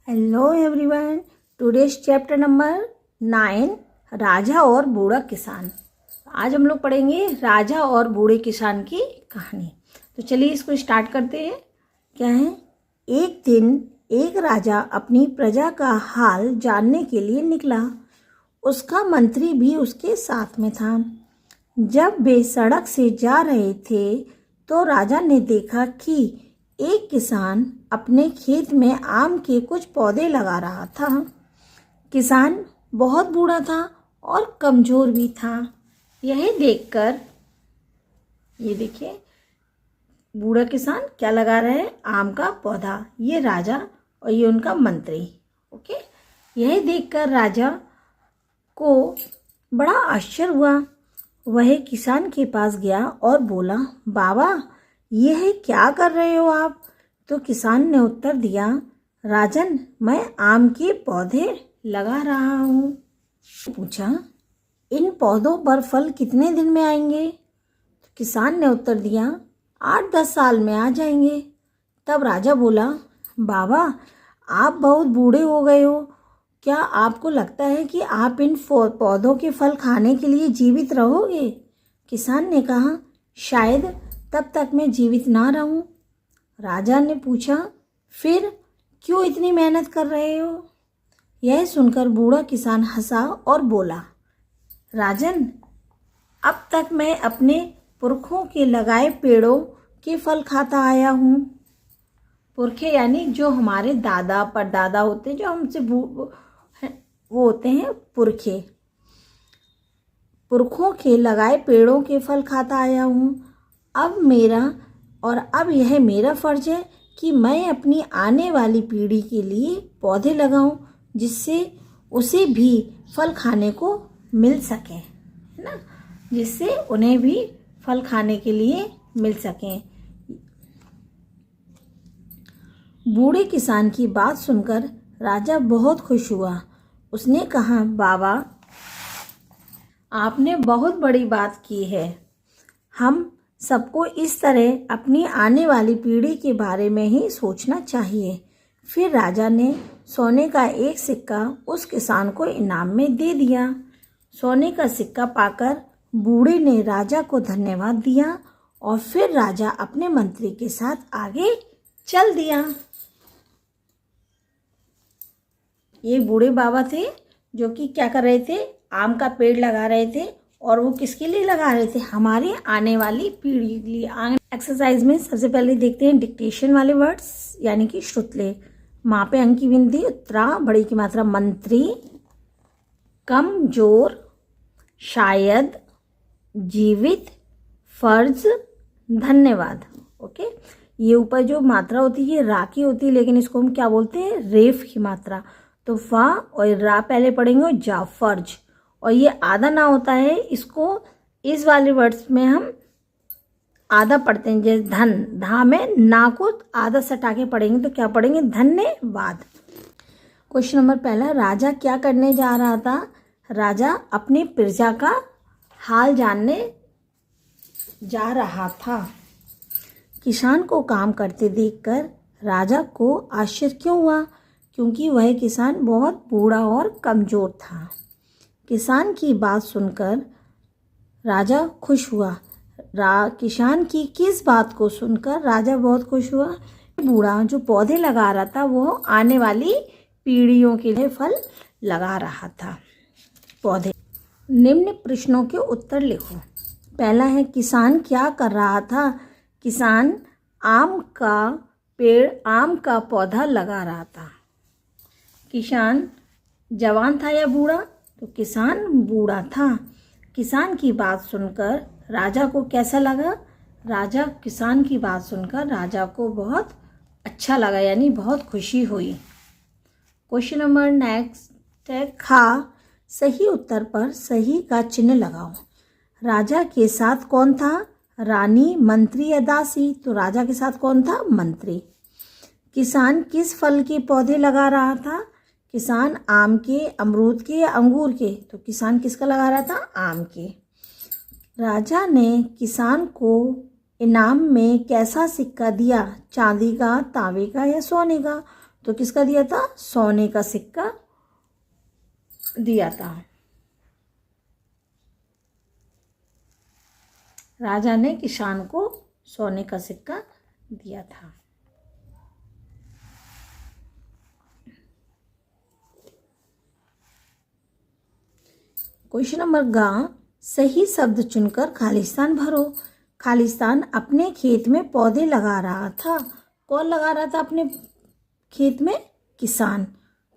Hello everyone, today's chapter number 9 राजा और बूढ़ा किसान। आज हम लोग पढ़ेंगे राजा और बूढ़े किसान की कहानी। तो चलिए इसको स्टार्ट करते हैं। क्या है? एक दिन एक राजा अपनी प्रजा का हाल जानने के लिए निकला। उसका मंत्री भी उसके साथ में था। जब वे सड़क से जा रहे थे तो राजा ने देखा कि एक किसान अपने खेत में आम के कुछ पौधे लगा रहा था। किसान बहुत बूढ़ा था और कमज़ोर भी था। यह देखकर, ये देखिए, बूढ़ा किसान क्या लगा रहा है? आम का पौधा। ये राजा और ये उनका मंत्री। ओके, यह देखकर राजा को बड़ा आश्चर्य हुआ। वह किसान के पास गया और बोला, बाबा, यह क्या कर रहे हो आप? तो किसान ने उत्तर दिया, राजन, मैं आम के पौधे लगा रहा हूँ। पूछा, इन पौधों पर फल कितने दिन में आएंगे? तो किसान ने उत्तर दिया, 8-10 साल में आ जाएंगे। तब राजा बोला, बाबा, आप बहुत बूढ़े हो गए हो। क्या आपको लगता है कि आप इन पौधों के फल खाने के लिए जीवित रहोगे? किसान ने कहा, शायद तब तक मैं जीवित ना रहूं। राजा ने पूछा, फिर क्यों इतनी मेहनत कर रहे हो? यह सुनकर बूढ़ा किसान हंसा और बोला, राजन, अब तक मैं अपने पुरखों के लगाए पेड़ों के फल खाता आया हूँ। पुरखे यानी जो हमारे दादा परदादा होते हैं, जो हमसे वो होते हैं पुरखे। पुरखों के लगाए पेड़ों के फल खाता आया हूँ। अब यह मेरा फर्ज है कि मैं अपनी आने वाली पीढ़ी के लिए पौधे लगाऊं, जिससे उसे भी फल खाने को मिल सके, है ना? जिससे उन्हें भी फल खाने के लिए मिल सके। बूढ़े किसान की बात सुनकर राजा बहुत खुश हुआ। उसने कहा, बाबा, आपने बहुत बड़ी बात की है। हम सबको इस तरह अपनी आने वाली पीढ़ी के बारे में ही सोचना चाहिए। फिर राजा ने सोने का एक सिक्का उस किसान को इनाम में दे दिया। सोने का सिक्का पाकर बूढ़े ने राजा को धन्यवाद दिया और फिर राजा अपने मंत्री के साथ आगे चल दिया। ये बूढ़े बाबा थे जो कि क्या कर रहे थे? आम का पेड़ लगा रहे थे। और वो किसके लिए लगा रहे थे? हमारी आने वाली पीढ़ी के लिए। एक्सरसाइज में सबसे पहले देखते हैं डिक्टेशन वाले वर्ड्स, यानी कि श्रुतलेख। माँ पे अंक की गिनती, उत्तरा, बड़ी की मात्रा, मंत्री, कमजोर, शायद, जीवित, फर्ज, धन्यवाद। ओके, ये ऊपर जो मात्रा होती है रा की होती है, लेकिन इसको हम क्या बोलते हैं? रेफ की मात्रा। तो फा और रा पहले पढ़ेंगे और जा, फर्ज। और ये आधा ना होता है, इसको इस वाले वर्ड्स में हम आधा पढ़ते हैं। जैसे धन, धा में ना को आधा सटा के पढ़ेंगे तो क्या पढ़ेंगे? धन्यवाद। क्वेश्चन नंबर पहला, राजा क्या करने जा रहा था? राजा अपनी प्रजा का हाल जानने जा रहा था। किसान को काम करते देखकर राजा को आश्चर्य क्यों हुआ? क्योंकि वह किसान बहुत बूढ़ा और कमज़ोर था। किसान की बात सुनकर राजा खुश हुआ। किसान की किस बात को सुनकर राजा बहुत खुश हुआ? बूढ़ा जो पौधे लगा रहा था वो आने वाली पीढ़ियों के लिए फल लगा रहा था। पौधे। निम्न प्रश्नों के उत्तर लिखो। पहला है, किसान क्या कर रहा था? किसान आम का पौधा लगा रहा था। किसान जवान था या बूढ़ा? तो किसान बूढ़ा था। किसान की बात सुनकर राजा को कैसा लगा? किसान की बात सुनकर राजा को बहुत अच्छा लगा, यानी बहुत खुशी हुई। क्वेश्चन नंबर नेक्स्ट है, खा। सही उत्तर पर सही का चिन्ह लगाओ। राजा के साथ कौन था? रानी, मंत्री या दासी? तो राजा के साथ कौन था? मंत्री। किसान किस फल के पौधे लगा रहा था? किसान आम के, अमरूद के या अंगूर के? तो किसान किसका लगा रहा था? आम के। राजा ने किसान को इनाम में कैसा सिक्का दिया? चांदी का, तांबे का या सोने का? तो किसका दिया था? सोने का सिक्का दिया था। राजा ने किसान को सोने का सिक्का दिया था। क्वेश्चन नंबर ग, सही शब्द चुनकर खालिस्तान भरो। खालिस्तान अपने खेत में पौधे लगा रहा था। कौन लगा रहा था अपने खेत में? किसान।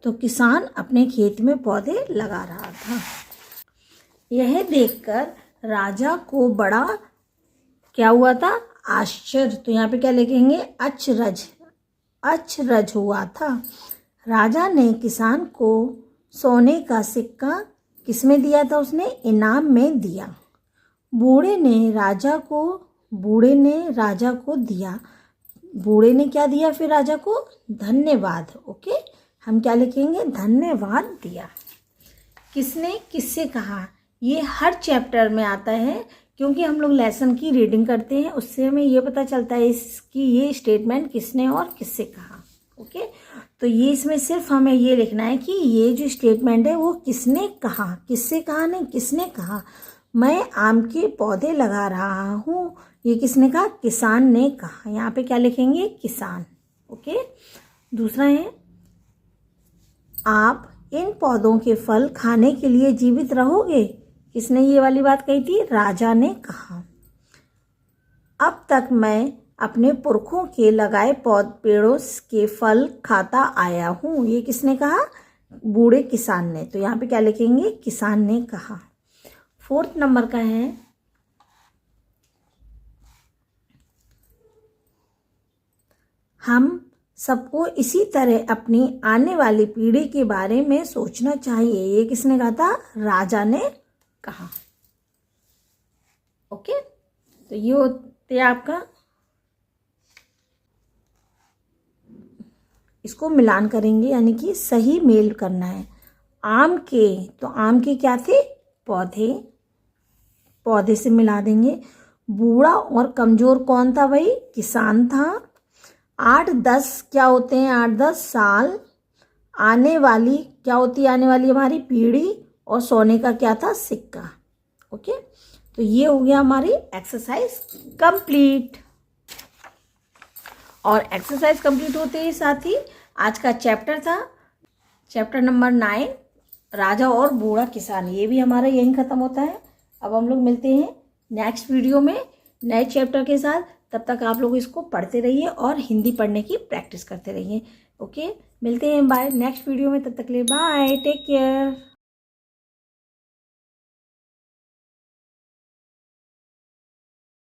तो किसान अपने खेत में पौधे लगा रहा था। यह देखकर राजा को बड़ा क्या हुआ था? आश्चर्य। तो यहाँ पे क्या लिखेंगे? अचरज। अचरज हुआ था। राजा ने किसान को सोने का सिक्का किसमें दिया था? उसने इनाम में दिया। बूढ़े ने राजा को दिया। बूढ़े ने क्या दिया फिर राजा को? धन्यवाद। ओके, हम क्या लिखेंगे? धन्यवाद दिया। किसने किससे कहा? ये हर चैप्टर में आता है, क्योंकि हम लोग लेसन की रीडिंग करते हैं, उससे हमें ये पता चलता है कि ये स्टेटमेंट किसने और किससे कहा। ओके, तो ये इसमें सिर्फ हमें ये लिखना है कि ये जो स्टेटमेंट है वो किसने कहा, किससे कहा नहीं, किसने कहा। मैं आम के पौधे लगा रहा हूँ, ये किसने कहा? किसान ने कहा। यहाँ पे क्या लिखेंगे? किसान। ओके, दूसरा है, आप इन पौधों के फल खाने के लिए जीवित रहोगे। किसने ये वाली बात कही थी? राजा ने कहा। अब तक मैं अपने पुरखों के लगाए पेड़ों के फल खाता आया हूँ। ये किसने कहा? बूढ़े किसान ने। तो यहाँ पे क्या लिखेंगे? किसान ने कहा। 4th नंबर का है, हम सबको इसी तरह अपनी आने वाली पीढ़ी के बारे में सोचना चाहिए। ये किसने कहा था? राजा ने कहा। ओके, तो ये होते आपका, इसको मिलान करेंगे, यानी कि सही मेल करना है। आम के, तो आम के क्या थे? पौधे। पौधे से मिला देंगे। बूढ़ा और कमजोर कौन था भाई? किसान था। 8-10 क्या होते हैं? 8-10 साल। आने वाली क्या होती है? आने वाली हमारी पीढ़ी। और सोने का क्या था? सिक्का। ओके, तो ये हो गया हमारी एक्सरसाइज कंप्लीट। और एक्सरसाइज कंप्लीट होते ही साथ ही आज का चैप्टर था, चैप्टर नंबर 9, राजा और बूढ़ा किसान, ये भी हमारा यहीं ख़त्म होता है। अब हम लोग मिलते हैं नेक्स्ट वीडियो में नए चैप्टर के साथ। तब तक आप लोग इसको पढ़ते रहिए और हिंदी पढ़ने की प्रैक्टिस करते रहिए। ओके, मिलते हैं बाय नेक्स्ट वीडियो में। तब तक के लिए बाय, टेक केयर।